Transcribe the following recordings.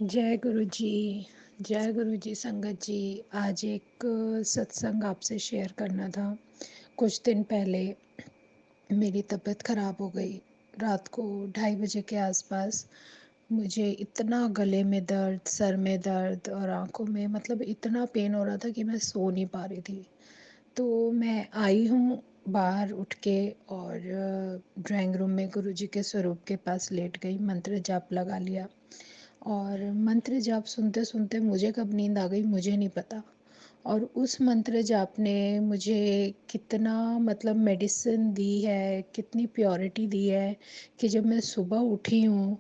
जय गुरु जी संगत जी। आज एक सत्संग आपसे शेयर करना था। कुछ दिन पहले मेरी तबीयत ख़राब हो गई। रात को 2:30 बजे के आसपास मुझे इतना गले में दर्द, सर में दर्द और आंखों में मतलब इतना पेन हो रहा था कि मैं सो नहीं पा रही थी। तो मैं आई हूँ बाहर उठ के और ड्राइंग रूम में गुरुजी के स्वरूप के पास लेट गई, मंत्र जाप लगा लिया। और मंत्र जाप सुनते सुनते मुझे कब नींद आ गई मुझे नहीं पता। और उस मंत्र जाप ने मुझे कितना मतलब मेडिसिन दी है, कितनी प्योरिटी दी है कि जब मैं सुबह उठी हूँ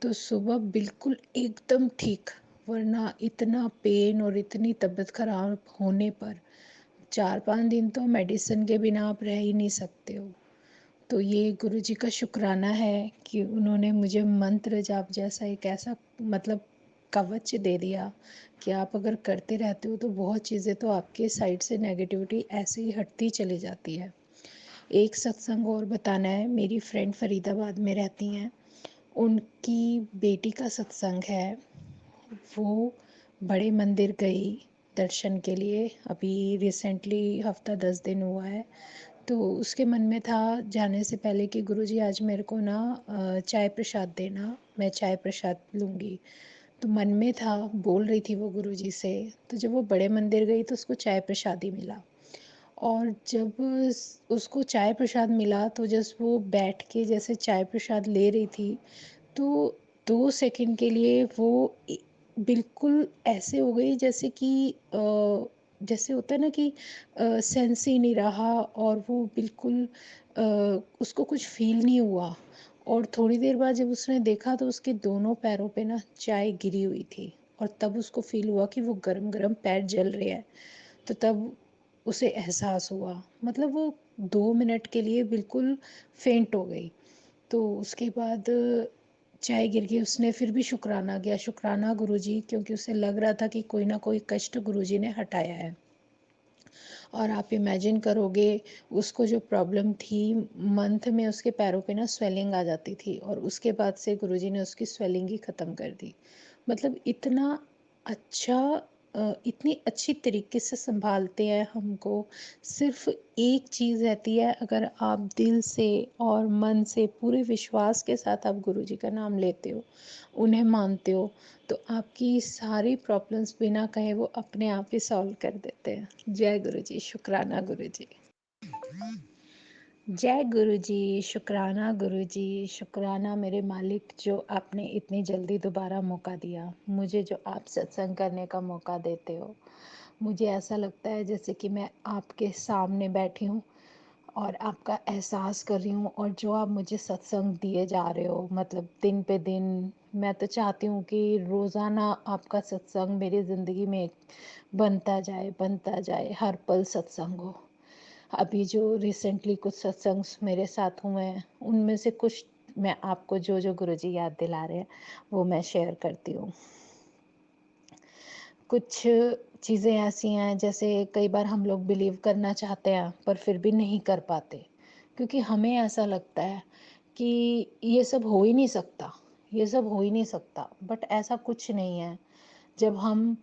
तो सुबह बिल्कुल एकदम ठीक। वरना इतना पेन और इतनी तबीयत खराब होने पर 4-5 दिन तो मेडिसिन के बिना आप रह ही नहीं सकते हो। तो ये गुरुजी का शुक्राना है कि उन्होंने मुझे मंत्र जाप जैसा एक ऐसा मतलब कवच दे दिया कि आप अगर करते रहते हो तो बहुत चीज़ें तो आपके साइड से नेगेटिविटी ऐसे ही हटती चली जाती है। एक सत्संग और बताना है, मेरी फ्रेंड फरीदाबाद में रहती हैं, उनकी बेटी का सत्संग है। वो बड़े मंदिर गई दर्शन के लिए, अभी रिसेंटली हफ्ता 10 दिन हुआ है। तो उसके मन में था जाने से पहले कि गुरुजी आज मेरे को ना चाय प्रसाद देना, मैं चाय प्रसाद लूँगी। तो मन में था, बोल रही थी वो गुरुजी से। तो जब वो बड़े मंदिर गई तो उसको चाय प्रसाद ही मिला। और जब उसको चाय प्रसाद मिला तो जस्ट वो बैठ के जैसे चाय प्रसाद ले रही थी तो 2 सेकंड के लिए वो बिल्कुल ऐसे हो गई जैसे कि जैसे होता है ना कि सेंस ही नहीं रहा। और वो बिल्कुल उसको कुछ फील नहीं हुआ। और थोड़ी देर बाद जब उसने देखा तो उसके दोनों पैरों पे ना चाय गिरी हुई थी। और तब उसको फील हुआ कि वो गरम गरम पैर जल रहे हैं। तो तब उसे एहसास हुआ, मतलब वो 2 मिनट के लिए बिल्कुल फेंट हो गई। तो उसके बाद चाय गिर गई, उसने फिर भी शुक्राना किया, शुक्राना गुरुजी, क्योंकि उसे लग रहा था कि कोई ना कोई कष्ट गुरुजी ने हटाया है। और आप इमेजिन करोगे, उसको जो प्रॉब्लम थी, मंथ में उसके पैरों पे ना स्वेलिंग आ जाती थी और उसके बाद से गुरुजी ने उसकी स्वेलिंग ही ख़त्म कर दी। मतलब इतना अच्छा, इतनी अच्छी तरीके से संभालते हैं हमको। सिर्फ एक चीज़ रहती है, अगर आप दिल से और मन से पूरे विश्वास के साथ आप गुरुजी का नाम लेते हो, उन्हें मानते हो, तो आपकी सारी प्रॉब्लम्स बिना कहे वो अपने आप ही सॉल्व कर देते हैं। जय गुरु जी, शुक्राना गुरु जी। जय गुरु जी, शुक्राना गुरु जी, शुक्राना मेरे मालिक, जो आपने इतनी जल्दी दोबारा मौका दिया मुझे, जो आप सत्संग करने का मौका देते हो। मुझे ऐसा लगता है जैसे कि मैं आपके सामने बैठी हूँ और आपका एहसास कर रही हूँ, और जो आप मुझे सत्संग दिए जा रहे हो मतलब दिन पे दिन। मैं तो चाहती हूँ कि रोज़ाना आपका सत्संग मेरी ज़िंदगी में बनता जाए, हर पल सत्संग हो। अभी जो रिसेंटली कुछ सत्संग मेरे साथ हुए हैं, उनमें से कुछ मैं आपको जो जो गुरुजी याद दिला रहे हैं वो मैं शेयर करती हूँ। कुछ चीज़ें ऐसी हैं जैसे कई बार हम लोग बिलीव करना चाहते हैं पर फिर भी नहीं कर पाते, क्योंकि हमें ऐसा लगता है कि ये सब हो ही नहीं सकता, ये सब हो ही नहीं सकता। बट ऐसा कुछ नहीं है। जब हम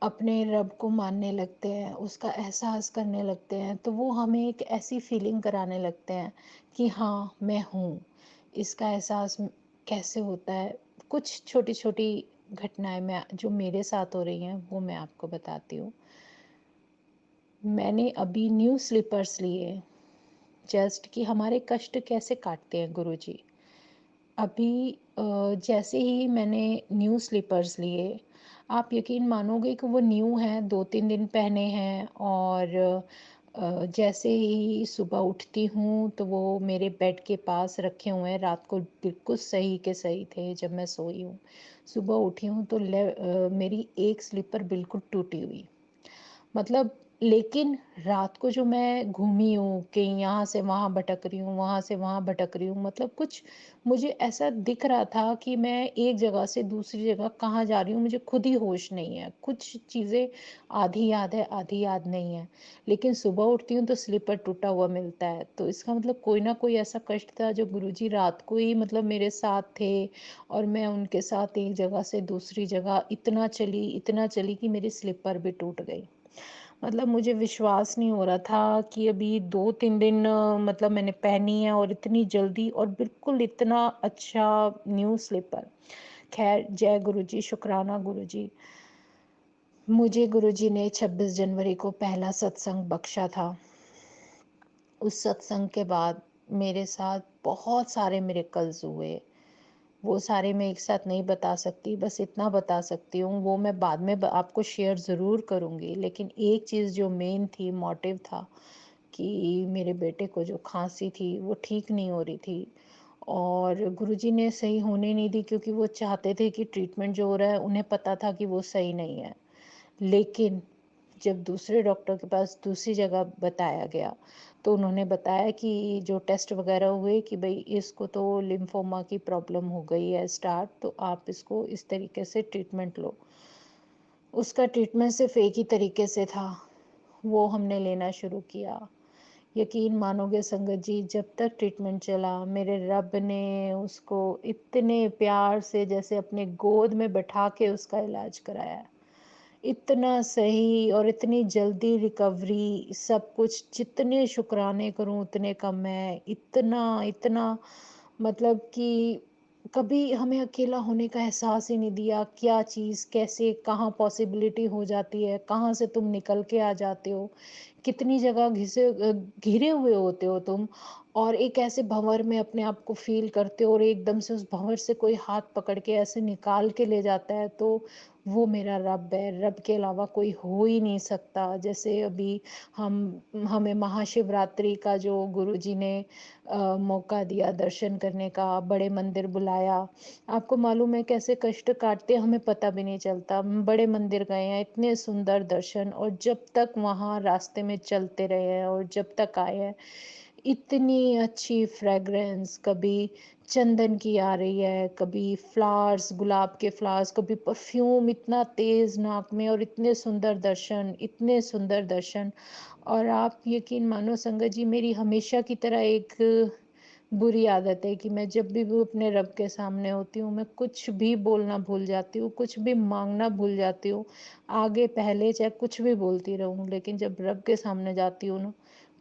अपने रब को मानने लगते हैं, उसका एहसास करने लगते हैं, तो वो हमें एक ऐसी फीलिंग कराने लगते हैं कि हाँ मैं हूँ। इसका एहसास कैसे होता है, कुछ छोटी छोटी घटनाएं मैं जो मेरे साथ हो रही हैं वो मैं आपको बताती हूँ। मैंने अभी न्यू स्लीपर्स लिए, जस्ट कि हमारे कष्ट कैसे काटते हैं गुरुजी। अभी जैसे ही मैंने न्यू स्लीपर्स लिए, आप यकीन मानोगे कि वो न्यू हैं, 2-3 दिन पहने हैं। और जैसे ही सुबह उठती हूँ तो वो मेरे बेड के पास रखे हुए हैं, रात को बिल्कुल सही के सही थे जब मैं सोई हूँ। सुबह उठी हूँ तो मेरी एक स्लीपर बिल्कुल टूटी हुई, मतलब लेकिन रात को जो मैं घूमी हूँ कि यहाँ से वहाँ भटक रही हूँ, वहाँ से वहाँ भटक रही हूँ, मतलब कुछ मुझे ऐसा दिख रहा था कि मैं एक जगह से दूसरी जगह कहाँ जा रही हूँ, मुझे खुद ही होश नहीं है। कुछ चीज़ें आधी याद है, आधी याद नहीं है। लेकिन सुबह उठती हूँ तो स्लीपर टूटा हुआ मिलता है। तो इसका मतलब कोई ना कोई ऐसा कष्ट था जो गुरुजी रात को ही मतलब मेरे साथ थे और मैं उनके साथ एक जगह से दूसरी जगह इतना चली कि मेरी स्लीपर भी टूट गई। मतलब मुझे विश्वास नहीं हो रहा था कि अभी 2-3 दिन मतलब मैंने पहनी है और इतनी जल्दी और बिल्कुल इतना अच्छा न्यू स्लीपर। ख़ैर जय गुरुजी, शुक्राना गुरुजी। मुझे गुरुजी ने 26 जनवरी को पहला सत्संग बख्शा था। उस सत्संग के बाद मेरे साथ बहुत सारे मिरेकल्स हुए। वो सारे मैं एक साथ नहीं बता सकती, बस इतना बता सकती हूँ, वो मैं बाद में आपको शेयर ज़रूर करूँगी। लेकिन एक चीज़ जो मेन थी, मोटिव था कि मेरे बेटे को जो खांसी थी वो ठीक नहीं हो रही थी और गुरुजी ने सही होने नहीं दी, क्योंकि वो चाहते थे कि ट्रीटमेंट जो हो रहा है, उन्हें पता था कि वो सही नहीं है। लेकिन जब दूसरे डॉक्टर के पास दूसरी जगह बताया गया, तो उन्होंने बताया कि जो टेस्ट वगैरह हुए कि भई इसको तो लिम्फोमा की प्रॉब्लम हो गई है स्टार्ट, तो आप इसको इस तरीके से ट्रीटमेंट लो। उसका ट्रीटमेंट सिर्फ़ एक ही तरीके से था, वो हमने लेना शुरू किया। यकीन मानोगे संगत जी, जब तक ट्रीटमेंट चला, मेरे रब ने उसको इतने प्यार से जैसे अपने गोद में बैठा के उसका इलाज कराया। इतना सही और इतनी जल्दी रिकवरी, सब कुछ जितने शुक्राने करूँ उतने कम है। इतना इतना मतलब कि कभी हमें अकेला होने का एहसास ही नहीं दिया। क्या चीज़ कैसे कहाँ पॉसिबिलिटी हो जाती है, कहाँ से तुम निकल के आ जाते हो, कितनी जगह घिरे हुए होते हो तुम, और एक ऐसे भंवर में अपने आप को फ़ील करते हो और एकदम से उस भंवर से कोई हाथ पकड़ के ऐसे निकाल के ले जाता है, तो वो मेरा रब है। रब के अलावा कोई हो ही नहीं सकता। जैसे अभी हम हमें महाशिवरात्रि का जो गुरुजी ने मौका दिया दर्शन करने का, बड़े मंदिर बुलाया। आपको मालूम है कैसे कष्ट काटते हैं, हमें पता भी नहीं चलता। हम बड़े मंदिर गए हैं, इतने सुंदर दर्शन, और जब तक वहाँ रास्ते में चलते रहे हैं और जब तक आए हैं, इतनी अच्छी फ्रेग्रेंस, कभी चंदन की आ रही है, कभी फ्लावर्स, गुलाब के फ्लावर्स, कभी परफ्यूम, इतना तेज नाक में, और इतने सुंदर दर्शन, इतने सुंदर दर्शन। और आप यकीन मानो संगत जी, मेरी हमेशा की तरह एक बुरी आदत है कि मैं जब भी वो अपने रब के सामने होती हूँ, मैं कुछ भी बोलना भूल जाती हूँ, कुछ भी मांगना भूल जाती हूँ, आगे पहले चाहे कुछ भी बोलती रहूँ, लेकिन जब रब के सामने जाती हूँ ना,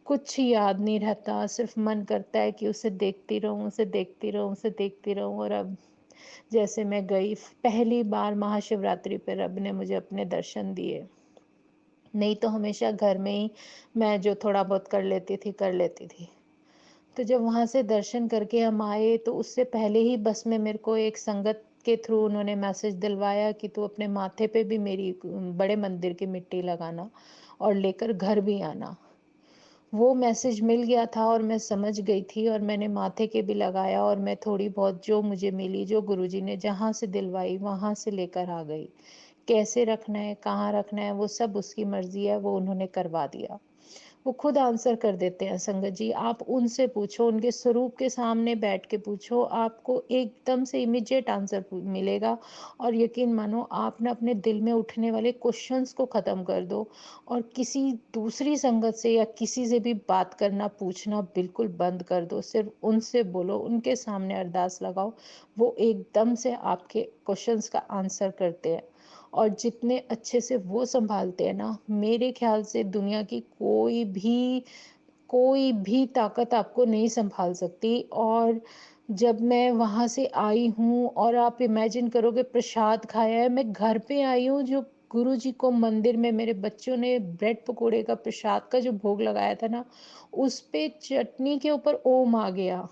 कुछ याद नहीं रहता, सिर्फ मन करता है कि उसे देखती रहूं, उसे देखती रहूं, उसे देखती रहूं। और अब जैसे मैं गई पहली बार महाशिवरात्रि पे, रब ने मुझे अपने दर्शन दिए। नहीं तो हमेशा घर में ही मैं जो थोड़ा बहुत कर लेती थी। तो जब वहाँ से दर्शन करके हम आए, तो उससे पहले ही बस में मेरे को एक संगत के थ्रू उन्होंने मैसेज दिलवाया कि तू अपने माथे पे भी मेरी बड़े मंदिर की मिट्टी लगाना और लेकर घर भी आना। वो मैसेज मिल गया था और मैं समझ गई थी, और मैंने माथे के भी लगाया, और मैं थोड़ी बहुत जो मुझे मिली, जो गुरुजी ने जहाँ से दिलवाई वहाँ से लेकर आ गई। कैसे रखना है, कहाँ रखना है, वो सब उसकी मर्जी है, वो उन्होंने करवा दिया। वो खुद आंसर कर देते हैं संगत जी। आप उनसे पूछो, उनके स्वरूप के सामने बैठ के पूछो, आपको एकदम से इमीडिएट आंसर मिलेगा। और यकीन मानो, आप ना अपने दिल में उठने वाले क्वेश्चंस को ख़त्म कर दो, और किसी दूसरी संगत से या किसी से भी बात करना, पूछना बिल्कुल बंद कर दो। सिर्फ उनसे बोलो, उनके सामने अरदास लगाओ, वो एकदम से आपके क्वेश्चंस का आंसर करते हैं। और जितने अच्छे से वो सँभालते हैं ना, मेरे ख़्याल से दुनिया की कोई भी ताकत आपको नहीं सँभाल सकती। और जब मैं वहाँ से आई हूँ, और आप इमेजिन करोगे प्रसाद खाया है, मैं घर पे आई हूँ, जो गुरुजी को मंदिर में मेरे बच्चों ने ब्रेड पकोड़े का प्रसाद का जो भोग लगाया था ना, उस पे चटनी के ऊपर ओम आ गया।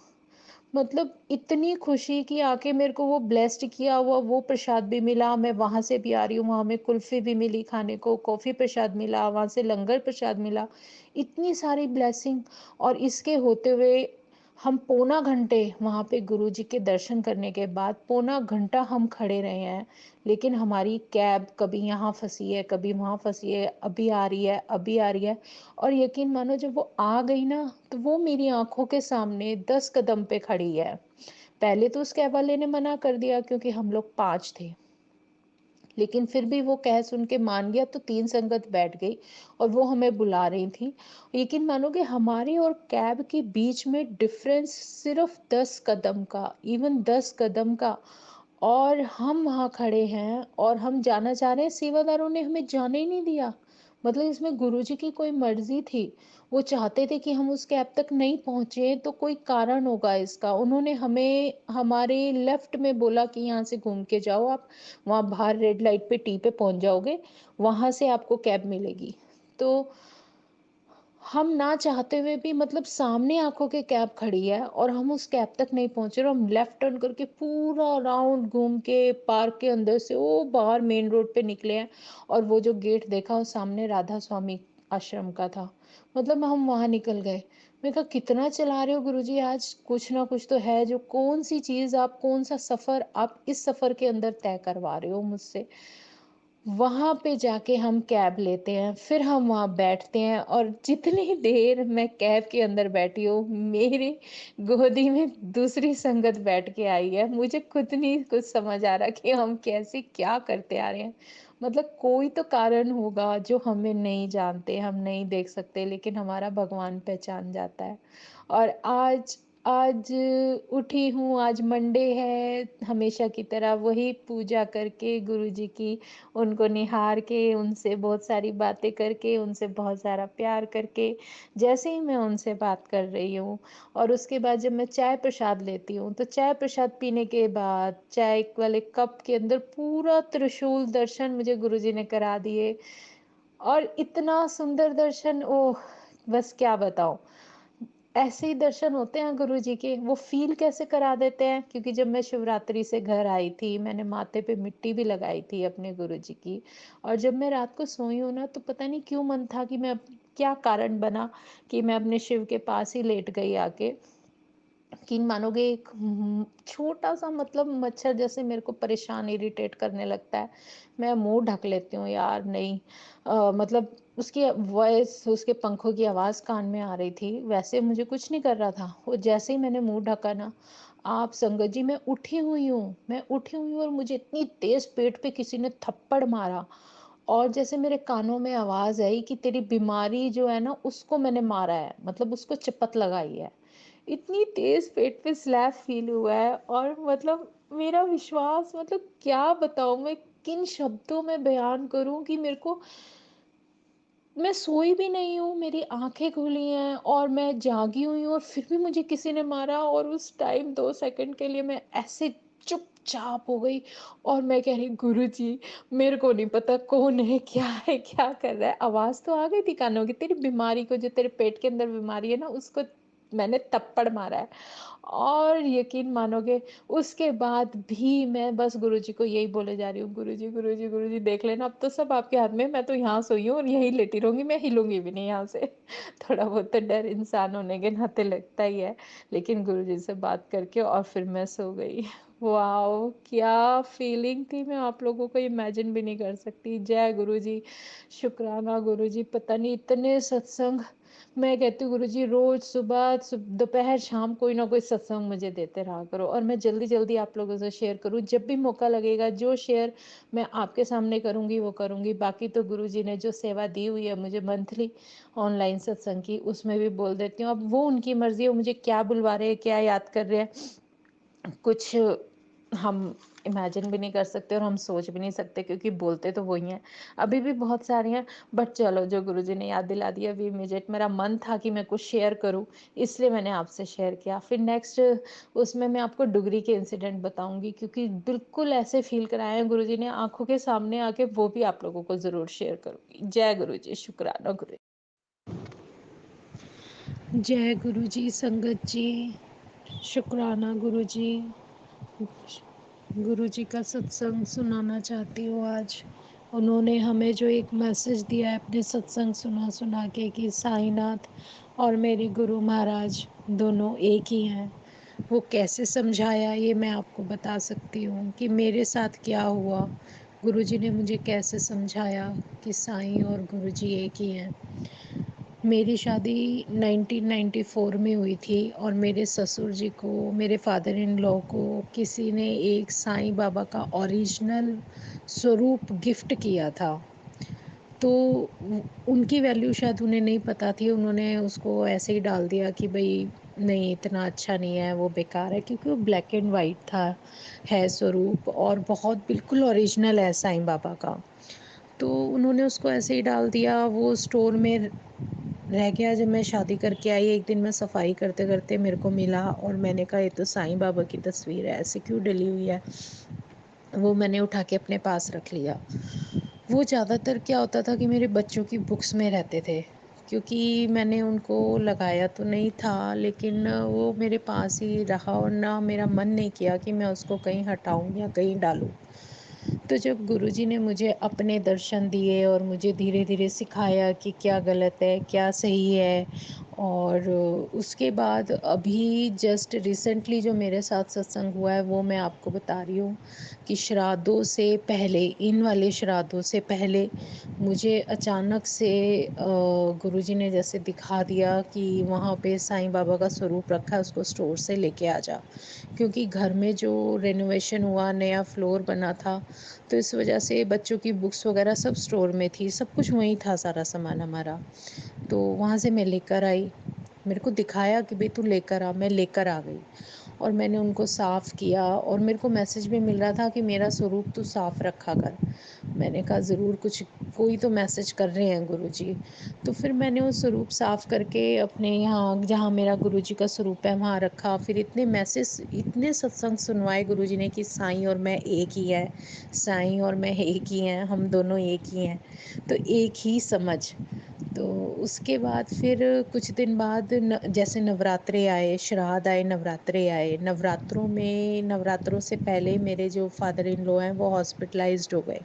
मतलब इतनी खुशी कि आके मेरे को वो ब्लेस्ड किया हुआ वो प्रसाद भी मिला। मैं वहाँ से भी आ रही हूँ, वहाँ हमें कुल्फ़ी भी मिली खाने को, कॉफ़ी प्रसाद मिला, वहाँ से लंगर प्रसाद मिला। इतनी सारी ब्लेसिंग, और इसके होते हुए हम पौना घंटे वहाँ पे गुरुजी के दर्शन करने के बाद पौना घंटा हम खड़े रहे हैं, लेकिन हमारी कैब कभी यहाँ फंसी है, कभी वहाँ फंसी है, अभी आ रही है, अभी आ रही है। और यकीन मानो जब वो आ गई ना, तो वो मेरी आंखों के सामने 10 कदम पे खड़ी है। पहले तो उस कैब वाले ने मना कर दिया क्योंकि हम लोग 5 थे, लेकिन फिर भी वो कह सुन के मान गया, तो 3 संगत बैठ गई और वो हमें बुला रही थी। यकीन मानोगे हमारी और कैब के बीच में डिफरेंस सिर्फ 10 कदम का, इवन 10 कदम का। और हम वहाँ खड़े हैं और हम जाना चाह रहे हैं, सेवादारों ने हमें जाने ही नहीं दिया। मतलब इसमें गुरुजी की कोई मर्जी थी। वो चाहते थे कि हम उस कैब तक नहीं पहुंचे, तो कोई कारण होगा इसका। उन्होंने हमें हमारे लेफ्ट में बोला कि यहाँ से घूम के जाओ आप, वहाँ बाहर रेड लाइट पे टी पे पहुंच जाओगे, वहां से आपको कैब मिलेगी। तो हम ना चाहते हुए भी, मतलब सामने आंखों के कैब खड़ी है और हम उस कैब तक नहीं पहुंचे, और हम लेफ्ट टर्न करके पूरा राउंड घूम के पार्क के अंदर से वो बाहर मेन रोड पे निकले हैं। और वो जो गेट देखा, वो सामने राधा स्वामी आश्रम का था। मतलब हम वहां निकल गए। मैं कहा कितना चला रहे हो गुरुजी, आज कुछ ना कुछ तो है, जो कौन सी चीज आप, कौन सा सफर आप इस सफर के अंदर तय करवा रहे हो मुझसे। वहां पे जाके हम कैब लेते हैं, फिर हम वहां बैठते हैं, और जितनी देर मैं कैब के अंदर बैठी हूँ, मेरी गोदी में दूसरी संगत बैठ के आई है। मुझे खुद नहीं कुछ समझ आ रहा कि हम कैसे क्या करते आ रहे हैं। मतलब कोई तो कारण होगा जो हमें नहीं जानते, हम नहीं देख सकते, लेकिन हमारा भगवान पहचान जाता है। और आज आज उठी हूँ, आज मंडे है, हमेशा की तरह वही पूजा करके गुरुजी की, उनको निहार के, उनसे बहुत सारी बातें करके, उनसे बहुत सारा प्यार करके, जैसे ही मैं उनसे बात कर रही हूँ, और उसके बाद जब मैं चाय प्रसाद लेती हूँ, तो चाय प्रसाद पीने के बाद चाय वाले कप के अंदर पूरा त्रिशूल दर्शन मुझे गुरुजी ने करा दिए। और इतना सुंदर दर्शन, ओह बस क्या बताऊं। ऐसे ही दर्शन होते हैं गुरुजी के, वो फील कैसे करा देते हैं। क्योंकि जब मैं शिवरात्रि से घर आई थी, मैंने माथे पे मिट्टी भी लगाई थी अपने गुरुजी की। और जब मैं रात को सोई हूँ ना, तो पता नहीं क्यों मन था कि मैं, क्या कारण बना कि मैं अपने शिव के पास ही लेट गई आके। यकीन मानोगे एक छोटा सा, मतलब मच्छर जैसे मेरे को परेशान इरिटेट करने लगता है, मैं मुंह ढक लेती हूँ यार, नहीं। मतलब उसकी वॉइस, उसके पंखों की आवाज कान में आ रही थी, वैसे मुझे कुछ नहीं कर रहा था। वो जैसे ही मैंने मुंह ढका ना, आप संगत जी, मैं उठी हुई हूँ, मैं उठी हुई हूँ, और मुझे इतनी तेज पेट पे किसी ने थप्पड़ मारा। और जैसे मेरे कानों में आवाज आई कि तेरी बीमारी जो है ना, उसको मैंने मारा है, मतलब उसको चपत लगाई है। इतनी तेज पेट पे स्लैप फील हुआ है, और मतलब मेरा विश्वास, मतलब क्या बताऊं मैं, किन शब्दों में बयान करूं कि मेरे को, मैं सोई भी नहीं हूँ, मेरी आंखें खुली हैं और मैं जागी हुई हूँ, और फिर भी मुझे किसी ने मारा। और उस टाइम 2 सेकंड के लिए मैं ऐसे चुपचाप हो गई, और मैं कह रही गुरु जी, मेरे को नहीं पता कौन है, क्या कर रहा है। आवाज तो आ गई थी कानों की, तेरी बीमारी को, जो तेरे पेट के अंदर बीमारी है ना, उसको मैंने थप्पड़ मारा है। और यकीन मानोगे, उसके बाद भी मैं बस गुरुजी को यही बोले जा रही हूँ, गुरुजी गुरुजी गुरुजी देख लेना, अब तो सब आपके हाथ में, मैं तो यहाँ सोई हूँ और यहीं लेटी रहूंगी, मैं हिलूंगी भी नहीं यहाँ से। थोड़ा बहुत तो डर इंसान होने के नाते लगता ही है, लेकिन गुरुजी से बात करके और फिर मैं सो गई। वाह, क्या फीलिंग थी, मैं आप लोगों को इमेजिन भी नहीं कर सकती। जय गुरुजी, शुक्राना गुरुजी, पता नहीं इतने सत्संग, मैं कहती हूँ गुरुजी रोज सुबह दोपहर शाम कोई ना कोई सत्संग मुझे देते रहा करो, और मैं जल्दी जल्दी आप लोगों से शेयर करूँ जब भी मौका लगेगा। जो शेयर मैं आपके सामने करूँगी वो करूँगी, बाकी तो गुरुजी ने जो सेवा दी हुई है मुझे मंथली ऑनलाइन सत्संग की, उसमें भी बोल देती हूँ। अब वो उनकी मर्जी है, वो मुझे क्या बुलवा रहे हैं, क्या याद कर रहे हैं, कुछ हम इमेजिन भी नहीं कर सकते और हम सोच भी नहीं सकते, क्योंकि बोलते तो वही हैं। अभी भी बहुत सारे हैं, बट चलो, जो गुरुजी ने याद दिला दिया अभी इमीडिएट, मेरा मन था कि मैं कुछ शेयर करूं, इसलिए मैंने आपसे शेयर किया। फिर नेक्स्ट उसमें मैं आपको डुगरी के इंसिडेंट बताऊंगी, क्योंकि बिल्कुल ऐसे फील कराए हैं गुरुजी ने आंखों के सामने आके, वो भी आप लोगों को जरूर शेयर करूंगी। जय गुरुजी, शुक्राना गुरु। जय गुरुजी, संगत जी, शुक्राना गुरुजी। गुरुजी का सत्संग सुनाना चाहती हूँ आज। उन्होंने हमें जो एक मैसेज दिया है अपने सत्संग सुना सुना के, कि साईनाथ और मेरे गुरु महाराज दोनों एक ही हैं। वो कैसे समझाया ये मैं आपको बता सकती हूँ कि मेरे साथ क्या हुआ। गुरुजी ने मुझे कैसे समझाया कि साईं और गुरुजी एक ही हैं। मेरी शादी 1994 में हुई थी और मेरे ससुर जी को, मेरे फादर इन लॉ को किसी ने एक साईं बाबा का ओरिजिनल स्वरूप गिफ्ट किया था। तो उनकी वैल्यू शायद उन्हें नहीं पता थी, उन्होंने उसको ऐसे ही डाल दिया कि भाई नहीं इतना अच्छा नहीं है, वो बेकार है, क्योंकि वो ब्लैक एंड वाइट था, है स्वरूप और बहुत बिल्कुल ओरिजिनल है साईं बाबा का। तो उन्होंने उसको ऐसे ही डाल दिया, वो स्टोर में रह गया। जब मैं शादी करके आई एक दिन, मैं सफाई करते करते मेरे को मिला और मैंने कहा ये तो साईं बाबा की तस्वीर है, ऐसे क्यों डली हुई है। वो मैंने उठा के अपने पास रख लिया। वो ज़्यादातर क्या होता था कि मेरे बच्चों की बुक्स में रहते थे, क्योंकि मैंने उनको लगाया तो नहीं था, लेकिन वो मेरे पास ही रहा और ना मेरा मन नहीं किया कि मैं उसको कहीं हटाऊं या कहीं डालूं। तो जब गुरुजी ने मुझे अपने दर्शन दिए और मुझे धीरे धीरे सिखाया कि क्या गलत है क्या सही है, और उसके बाद अभी जस्ट रिसेंटली जो मेरे साथ सत्संग हुआ है वो मैं आपको बता रही हूँ कि श्राद्धों से पहले, इन वाले श्राद्धों से पहले मुझे अचानक से गुरुजी ने जैसे दिखा दिया कि वहाँ पे साईं बाबा का स्वरूप रखा है, उसको स्टोर से लेके आ जा। क्योंकि घर में जो रेनोवेशन हुआ, नया फ्लोर बना था, तो इस वजह से बच्चों की बुक्स वगैरह सब स्टोर में थी, सब कुछ वहीं था, सारा सामान हमारा। तो वहाँ से मैं लेकर आई, मेरे को दिखाया कि भाई तू लेकर आ, मैं लेकर आ गई और मैंने उनको साफ़ किया और मेरे को मैसेज भी मिल रहा था कि मेरा स्वरूप तू साफ़ रखा कर। मैंने कहा ज़रूर, कुछ कोई तो मैसेज कर रहे हैं गुरुजी। तो फिर मैंने वो स्वरूप साफ़ करके अपने यहाँ, जहाँ मेरा गुरुजी का स्वरूप है, वहाँ रखा। फिर इतने मैसेज, इतने सत्संग सुनवाए गुरुजी ने कि साईं और मैं एक ही है, साईं और मैं एक ही हैं, हम दोनों एक ही हैं, तो एक ही समझ। तो उसके बाद फिर कुछ दिन बाद जैसे नवरात्रे आए, श्राद्ध आए, नवरात्रे आए, नवरात्रों में, नवरात्रों से पहले मेरे जो फादर इन लॉ हैं वो हॉस्पिटलाइज्ड हो गए।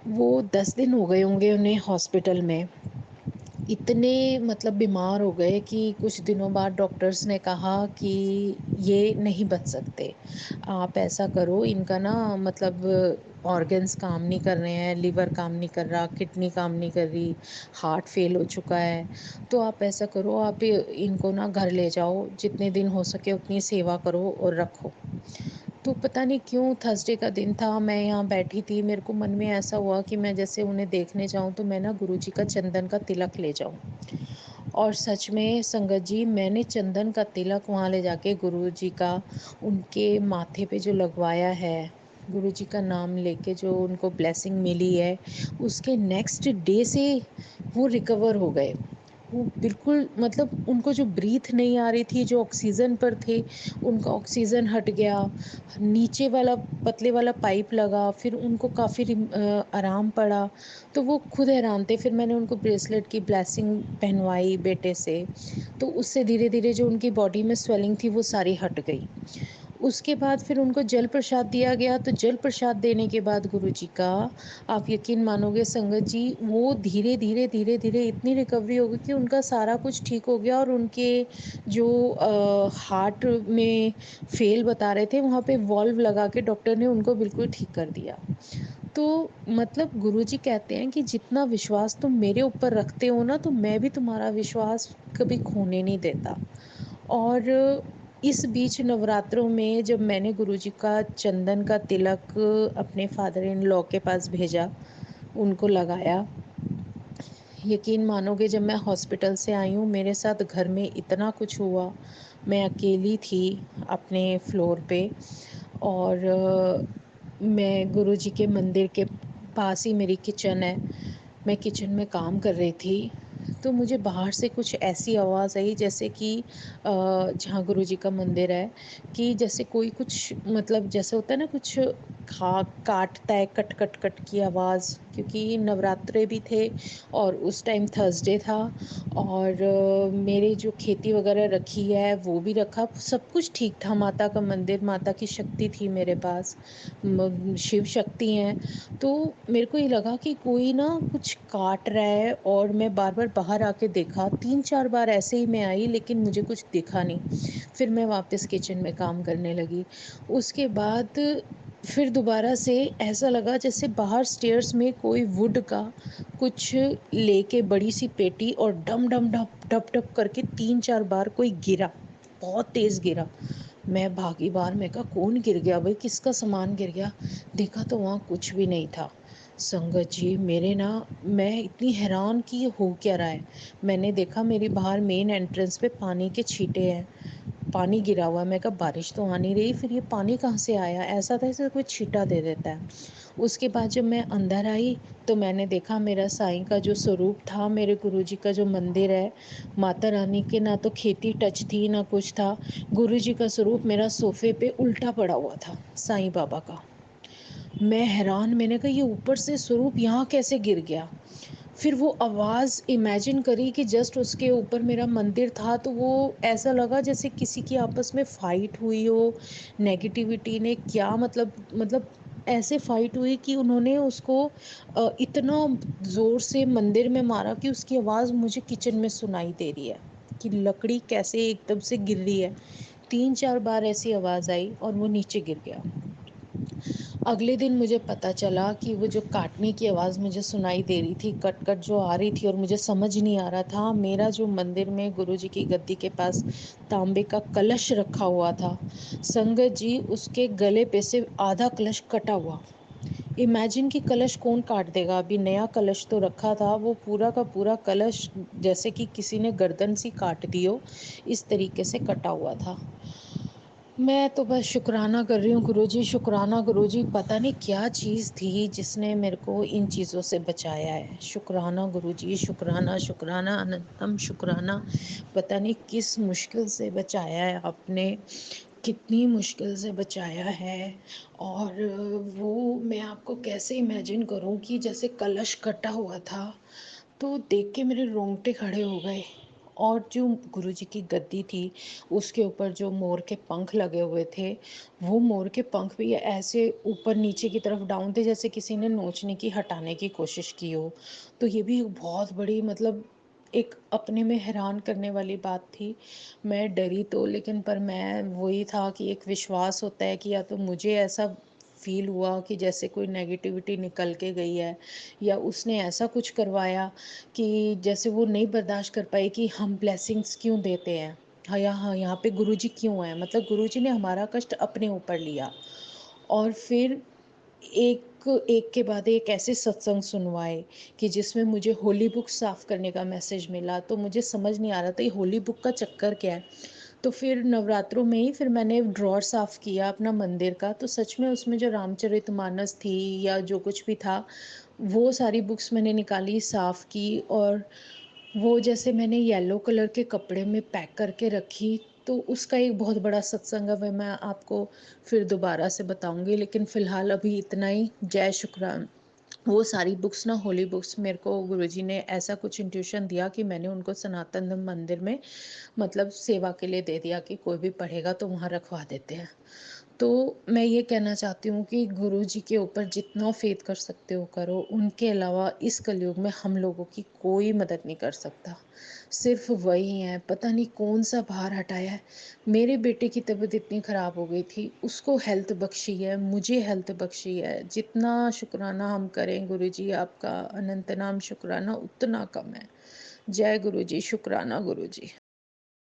वो 10 दिन हो गए होंगे उन्हें हॉस्पिटल में। इतने मतलब बीमार हो गए कि कुछ दिनों बाद डॉक्टर्स ने कहा कि ये नहीं बच सकते, आप ऐसा करो, इनका ना मतलब ऑर्गन्स काम नहीं कर रहे हैं, लिवर काम नहीं कर रहा, किडनी काम नहीं कर रही, हार्ट फेल हो चुका है, तो आप ऐसा करो, आप इनको ना घर ले जाओ, जितने दिन हो सके उतनी सेवा करो और रखो। तो पता नहीं क्यों थर्सडे का दिन था, मैं यहाँ बैठी थी, मेरे को मन में ऐसा हुआ कि मैं जैसे उन्हें देखने जाऊँ तो मैं ना गुरुजी का चंदन का तिलक ले जाऊँ। और सच में संगत जी, मैंने चंदन का तिलक वहाँ ले जाके गुरुजी का, उनके माथे पे जो लगवाया है, गुरुजी का नाम लेके जो उनको ब्लेसिंग मिली है, उसके नेक्स्ट डे से वो रिकवर हो गए। वो बिल्कुल मतलब उनको जो ब्रीथ नहीं आ रही थी, जो ऑक्सीजन पर थे, उनका ऑक्सीजन हट गया, नीचे वाला पतले वाला पाइप लगा, फिर उनको काफ़ी आराम पड़ा। तो वो खुद हैरान थे। फिर मैंने उनको ब्रेसलेट की ब्लेसिंग पहनवाई बेटे से, तो उससे धीरे धीरे जो उनकी बॉडी में स्वेलिंग थी वो सारी हट गई। उसके बाद फिर उनको जल प्रसाद दिया गया। तो जल प्रसाद देने के बाद गुरुजी का, आप यकीन मानोगे संगत जी, वो धीरे धीरे धीरे धीरे इतनी रिकवरी हो गई कि उनका सारा कुछ ठीक हो गया। और उनके जो हार्ट में फेल बता रहे थे, वहाँ पे वॉल्व लगा के डॉक्टर ने उनको बिल्कुल ठीक कर दिया। तो मतलब गुरुजी कहते हैं कि जितना विश्वास तुम मेरे ऊपर रखते हो ना, तो मैं भी तुम्हारा विश्वास कभी खोने नहीं देता। और इस बीच नवरात्रों में जब मैंने गुरुजी का चंदन का तिलक अपने फादर इन लॉ के पास भेजा, उनको लगाया, यकीन मानोगे जब मैं हॉस्पिटल से आई हूँ, मेरे साथ घर में इतना कुछ हुआ। मैं अकेली थी अपने फ्लोर पे, और मैं गुरुजी के मंदिर के पास ही मेरी किचन है, मैं किचन में काम कर रही थी। तो मुझे बाहर से कुछ ऐसी आवाज़ आई जैसे कि जहाँ गुरुजी का मंदिर है, कि जैसे कोई कुछ मतलब जैसे होता है ना, कुछ खा काटता है, कट कट कट की आवाज़, क्योंकि नवरात्रे भी थे और उस टाइम थर्सडे था। और मेरे जो खेती वगैरह रखी है वो भी रखा, सब कुछ ठीक था, माता का मंदिर, माता की शक्ति थी मेरे पास, शिव शक्ति हैं। तो मेरे को ये लगा कि कोई ना कुछ काट रहा है, और मैं बार बार बाहर आके देखा, 3-4 बार ऐसे ही मैं आई लेकिन मुझे कुछ दिखा नहीं। फिर मैं वापस किचन में काम करने लगी। उसके बाद फिर दोबारा से ऐसा लगा जैसे बाहर स्टेयर्स में कोई वुड का कुछ लेके बड़ी-सी पेटी और डम डम डप, डप डप करके 3-4 बार कोई गिरा, बहुत तेज़ गिरा। मैं भागी बाहर, मैं कहा कौन गिर गया भाई, किसका सामान गिर गया? देखा तो वहाँ कुछ भी नहीं था। संगत जी मेरे ना, मैं इतनी हैरान कि ये हो क्या रहा है। मैंने देखा मेरी बाहर मेन एंट्रेंस पे पानी के छींटे हैं, पानी गिरा हुआ है। मैं कहा बारिश तो आ नहीं रही, फिर ये पानी कहाँ से आया? ऐसा था जैसे कोई छींटा दे देता है। उसके बाद जब मैं अंदर आई तो मैंने देखा मेरा साईं का जो स्वरूप था, मेरे गुरुजी का जो मंदिर है, माता रानी के ना तो खेती टच थी ना कुछ था। गुरुजी का स्वरूप मेरा सोफे पे उल्टा पड़ा हुआ था, साईं बाबा का। मैं हैरान, मैंने कहा ये ऊपर से स्वरूप यहाँ कैसे गिर गया? फिर वो आवाज़ इमेजिन करी कि जस्ट उसके ऊपर मेरा मंदिर था, तो वो ऐसा लगा जैसे किसी की आपस में फ़ाइट हुई हो, नेगेटिविटी ने क्या मतलब ऐसे फ़ाइट हुई कि उन्होंने उसको इतना ज़ोर से मंदिर में मारा कि उसकी आवाज़ मुझे किचन में सुनाई दे रही है, कि लकड़ी कैसे एकदम से गिर रही है। 3-4 बार ऐसी आवाज़ आई और वो नीचे गिर गया। अगले दिन मुझे पता चला कि वो जो काटने की आवाज़ मुझे सुनाई दे रही थी, कट-कट जो आ रही थी और मुझे समझ नहीं आ रहा था, मेरा जो मंदिर में गुरुजी की गद्दी के पास तांबे का कलश रखा हुआ था, संगत जी उसके गले पे से आधा कलश कटा हुआ। इमेजिन कि कलश कौन काट देगा? अभी नया कलश तो रखा था, वो पूरा का पूरा कलश जैसे कि किसी ने गर्दन सी काट दी हो, इस तरीके से कटा हुआ था। मैं तो बस शुक्राना कर रही हूँ गुरुजी, शुक्राना गुरुजी, पता नहीं क्या चीज़ थी जिसने मेरे को इन चीज़ों से बचाया है। शुक्राना गुरुजी, शुक्राना, शुक्राना, अनंतम शुक्राना। पता नहीं किस मुश्किल से बचाया है आपने, कितनी मुश्किल से बचाया है। और वो मैं आपको कैसे इमेजिन करूँ कि जैसे कलश कटा हुआ था, तो देख के मेरे रोंगटे खड़े हो गए। और जो गुरुजी की गद्दी थी, उसके ऊपर जो मोर के पंख लगे हुए थे, वो मोर के पंख भी ऐसे ऊपर नीचे की तरफ डाउन थे जैसे किसी ने नोचने की, हटाने की कोशिश की हो। तो ये भी बहुत बड़ी मतलब एक अपने में हैरान करने वाली बात थी। मैं डरी तो, लेकिन पर मैं वही था कि एक विश्वास होता है कि या तो मुझे ऐसा फ़ील हुआ कि जैसे कोई नेगेटिविटी निकल के गई है, या उसने ऐसा कुछ करवाया कि जैसे वो नहीं बर्दाश्त कर पाई कि हम ब्लेसिंग्स क्यों देते हैं। हाँ, यहाँ पे गुरुजी क्यों हैं? मतलब गुरुजी ने हमारा कष्ट अपने ऊपर लिया। और फिर एक एक के बाद एक ऐसे सत्संग सुनवाए कि जिसमें मुझे होली बुक साफ़ करने का मैसेज मिला, तो मुझे समझ नहीं आ रहा था ये होली बुक का चक्कर क्या है? तो फिर नवरात्रों में ही फिर मैंने ड्रॉअर साफ़ किया अपना मंदिर का, तो सच में उसमें जो रामचरितमानस थी या जो कुछ भी था, वो सारी बुक्स मैंने निकाली, साफ़ की। और वो जैसे मैंने येलो कलर के कपड़े में पैक करके रखी, तो उसका एक बहुत बड़ा सत्संग है, वह मैं आपको फिर दोबारा से बताऊँगी। लेकिन फ़िलहाल अभी इतना ही। जय शुक्रान। वो सारी बुक्स ना, होली बुक्स, मेरे को गुरुजी ने ऐसा कुछ इंट्यूशन दिया कि मैंने उनको सनातन धर्म मंदिर में मतलब सेवा के लिए दे दिया कि कोई भी पढ़ेगा तो वहाँ रखवा देते हैं। तो मैं ये कहना चाहती हूँ कि गुरुजी के ऊपर जितना फ़ेथ कर सकते हो करो, उनके अलावा इस कलयुग में हम लोगों की कोई मदद नहीं कर सकता। सिर्फ़ वही हैं, पता नहीं कौन-सा भार हटाया है। मेरे बेटे की तबीयत इतनी ख़राब हो गई थी, उसको हेल्थ बख़्शी है, मुझे हेल्थ बख़्शी है। जितना शुक्राना हम करें गुरुजी आपका अनंत नाम शुक्राना उतना कम है। जय गुरुजी, शुक्राना गुरुजी।